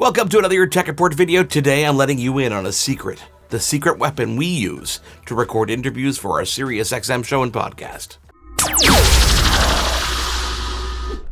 Welcome to another YourTechReport video. Today I'm letting you in on a secret. The secret weapon we use to record interviews for our Sirius XM show and podcast.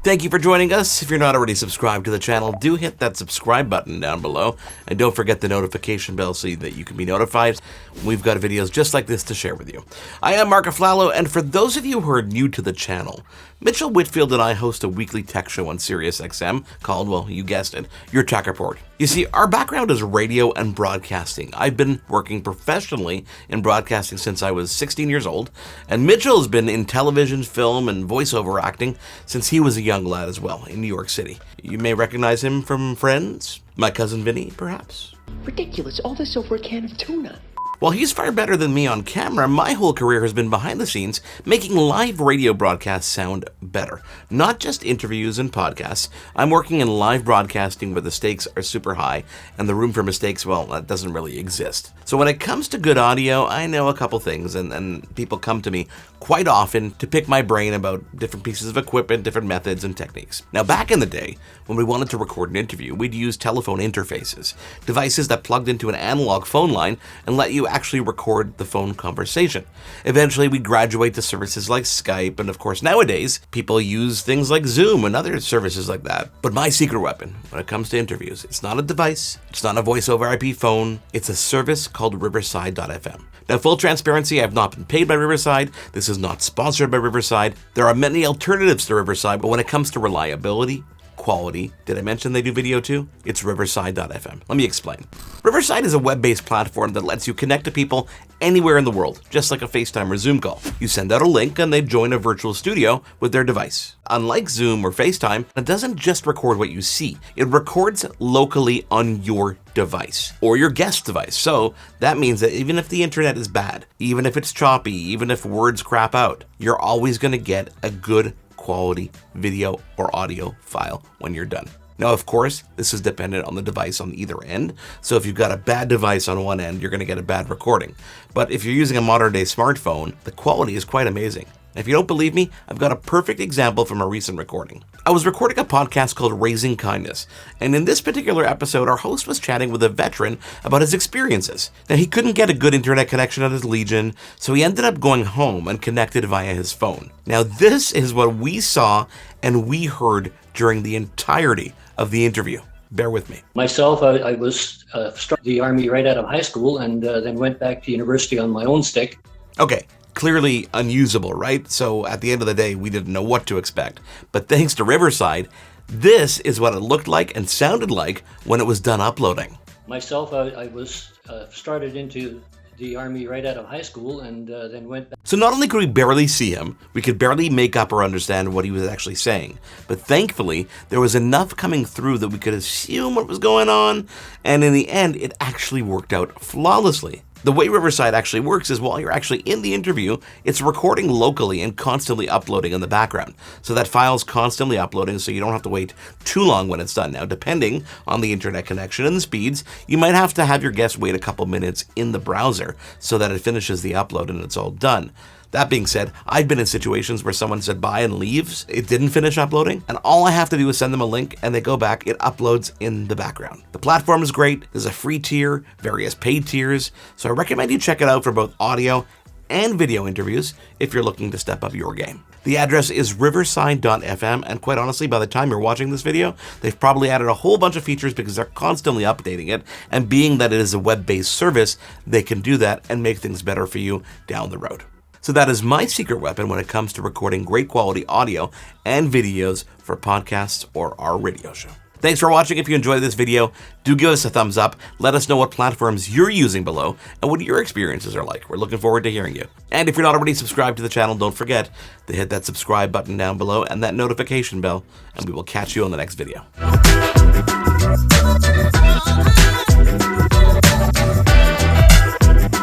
Thank you for joining us. If you're not already subscribed to the channel, do hit that subscribe button down below. And don't forget the notification bell so that you can be notified when we've got videos just like this to share with you. I am Mark Aflalo, and for those of you who are new to the channel, Mitchell Whitfield and I host a weekly tech show on Sirius XM called, well, you guessed it, Your Tech Report. You see, our background is radio and broadcasting. I've been working professionally in broadcasting since I was 16 years old, and Mitchell has been in television, film, and voiceover acting since he was a young lad as well in New York City. You may recognize him from Friends, My Cousin Vinny, perhaps. Ridiculous, all this over a can of tuna. While he's far better than me on camera, my whole career has been behind the scenes, making live radio broadcasts sound better. Not just interviews and podcasts. I'm working in live broadcasting where the stakes are super high, and the room for mistakes, well, that doesn't really exist. So when it comes to good audio, I know a couple things, and people come to me quite often to pick my brain about different pieces of equipment, different methods and techniques. Now, back in the day, when we wanted to record an interview, we'd use telephone interfaces, devices that plugged into an analog phone line and let you actually record the phone conversation. Eventually, we graduate to services like Skype, and of course, nowadays, people use things like Zoom and other services like that. But my secret weapon, when it comes to interviews, it's not a device, it's not a voice over IP phone, it's a service called Riverside.fm. Now, full transparency, I've not been paid by Riverside. This is not sponsored by Riverside. There are many alternatives to Riverside, but when it comes to reliability, quality, did I mention they do video too? It's Riverside.fm. Let me explain. Riverside is a web-based platform that lets you connect to people anywhere in the world, just like a FaceTime or Zoom call. You send out a link and they join a virtual studio with their device. Unlike Zoom or FaceTime, it doesn't just record what you see. It records locally on your device or your guest device. So that means that even if the internet is bad, even if it's choppy, even if words crap out, you're always going to get a good quality video or audio file when you're done. Now, of course, this is dependent on the device on either end. So if you've got a bad device on one end, you're going to get a bad recording. But if you're using a modern day smartphone, the quality is quite amazing. If you don't believe me, I've got a perfect example from a recent recording. I was recording a podcast called Raising Kindness, and in this particular episode, our host was chatting with a veteran about his experiences. Now, he couldn't get a good internet connection at his Legion, so he ended up going home and connected via his phone. Now, this is what we saw and we heard during the entirety of the interview. Bear with me. Myself, I was struck the Army right out of high school and then went back to university on my own stick. Okay. Clearly unusable, right? So at the end of the day, we didn't know what to expect. But thanks to Riverside, this is what it looked like and sounded like when it was done uploading. Myself, I was started into the Army right out of high school and then went back. So not only could we barely see him, we could barely make up or understand what he was actually saying. But thankfully, there was enough coming through that we could assume what was going on. And in the end, it actually worked out flawlessly. The way Riverside actually works is while you're actually in the interview, it's recording locally and constantly uploading in the background. So that file's constantly uploading, so you don't have to wait too long when it's done. Now, depending on the internet connection and the speeds, you might have to have your guest wait a couple minutes in the browser so that it finishes the upload and it's all done. That being said, I've been in situations where someone said bye and leaves, it didn't finish uploading, and all I have to do is send them a link and they go back, it uploads in the background. The platform is great, there's a free tier, various paid tiers, so I recommend you check it out for both audio and video interviews if you're looking to step up your game. The address is riverside.fm, and quite honestly, by the time you're watching this video, they've probably added a whole bunch of features because they're constantly updating it, and being that it is a web-based service, they can do that and make things better for you down the road. So that is my secret weapon when it comes to recording great quality audio and videos for podcasts or our radio show. Thanks for watching. If you enjoyed this video, do give us a thumbs up. Let us know what platforms you're using below and what your experiences are like. We're looking forward to hearing you. And if you're not already subscribed to the channel, don't forget to hit that subscribe button down below and that notification bell, and we will catch you on the next video.